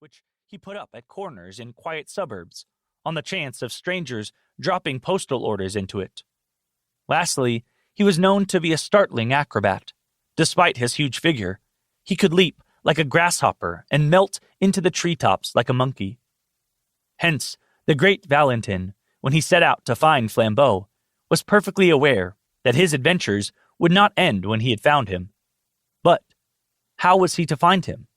which he put up at corners in quiet suburbs, on the chance of strangers dropping postal orders into it. Lastly, he was known to be a startling acrobat. Despite his huge figure, he could leap like a grasshopper and melt into the treetops like a monkey. Hence, the great Valentin, when he set out to find Flambeau, was perfectly aware that his adventures would not end when he had found him. But how was he to find him?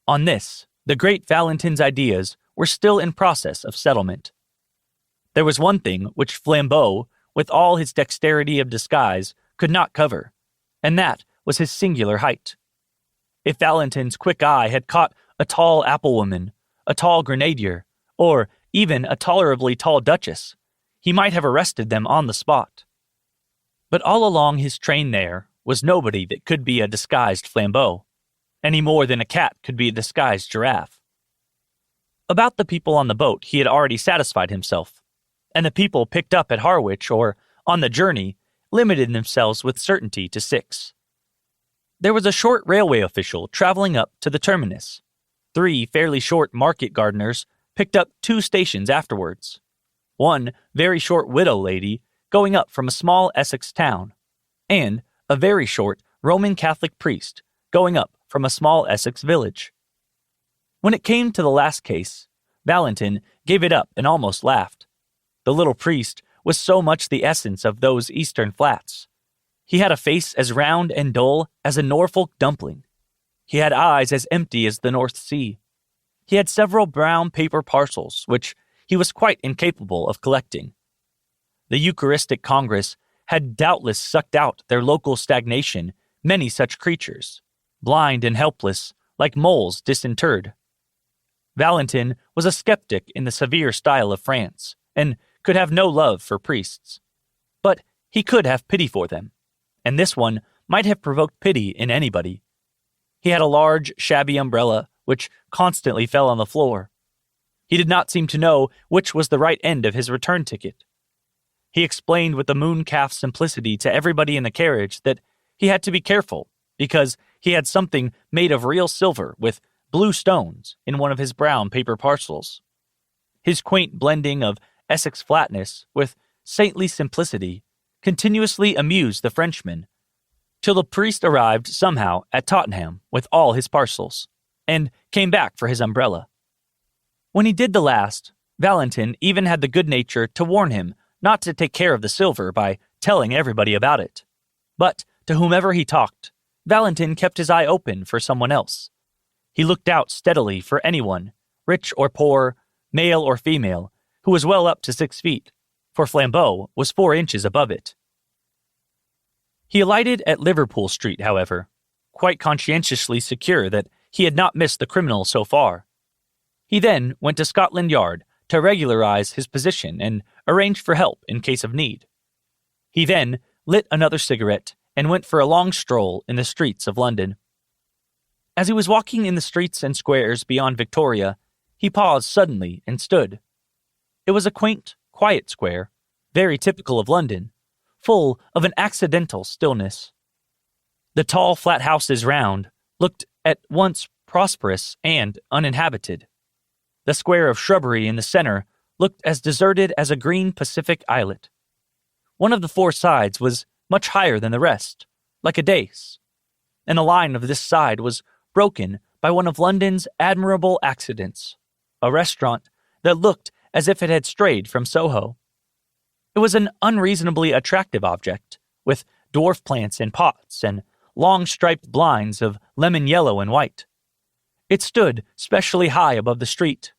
On this, the great Valentin's ideas were still in process of settlement. There was one thing which Flambeau, with all his dexterity of disguise, could not cover, and that was his singular height. If Valentin's quick eye had caught a tall applewoman, a tall grenadier, or even a tolerably tall duchess, he might have arrested them on the spot. But all along his train there was nobody that could be a disguised Flambeau, any more than a cat could be a disguised giraffe. About the people on the boat he had already satisfied himself, and the people picked up at Harwich or on the journey limited themselves with certainty to 6. There was a short railway official traveling up to the terminus. 3 fairly short market gardeners picked up 2 stations afterwards. 1 very short widow lady going up from a small Essex town, and a very short Roman Catholic priest going up from a small Essex village. When it came to the last case, Valentin gave it up and almost laughed. The little priest was so much the essence of those eastern flats. He had a face as round and dull as a Norfolk dumpling. He had eyes as empty as the North Sea. He had several brown paper parcels, which he was quite incapable of collecting. The Eucharistic Congress had doubtless sucked out their local stagnation many such creatures, blind and helpless, like moles disinterred. Valentin was a skeptic in the severe style of France, and could have no love for priests. But he could have pity for them, and this one might have provoked pity in anybody. He had a large, shabby umbrella, which constantly fell on the floor. He did not seem to know which was the right end of his return ticket. He explained with a mooncalf simplicity to everybody in the carriage that he had to be careful, because he had something made of real silver with blue stones in one of his brown paper parcels. His quaint blending of Essex flatness with saintly simplicity continuously amused the Frenchman, till the priest arrived somehow at Tottenham with all his parcels, and came back for his umbrella. When he did the last, Valentin even had the good nature to warn him not to take care of the silver by telling everybody about it. But to whomever he talked, Valentin kept his eye open for someone else. He looked out steadily for anyone, rich or poor, male or female, who was well up to 6 feet, for Flambeau was 4 inches above it. He alighted at Liverpool Street, however, quite conscientiously secure that he had not missed the criminal so far. He then went to Scotland Yard to regularize his position and arrange for help in case of need. He then lit another cigarette and went for a long stroll in the streets of London. As he was walking in the streets and squares beyond Victoria, he paused suddenly and stood. It was a quaint, quiet square, very typical of London, full of an accidental stillness. The tall flat houses round looked at once prosperous and uninhabited. The square of shrubbery in the center looked as deserted as a green Pacific islet. One of the 4 sides was much higher than the rest, like a dais, and the line of this side was broken by one of London's admirable accidents, a restaurant that looked as if it had strayed from Soho. It was an unreasonably attractive object, with dwarf plants in pots and long striped blinds of lemon yellow and white. It stood specially high above the street,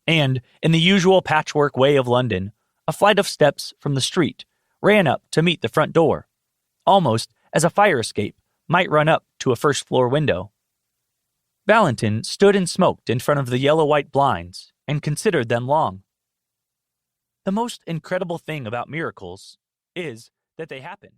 and, in the usual patchwork way of London, a flight of steps from the street ran up to meet the front door, almost as a fire escape might run up to a first-floor window. Valentin stood and smoked in front of the yellow-white blinds and considered them long. The most incredible thing about miracles is that they happen.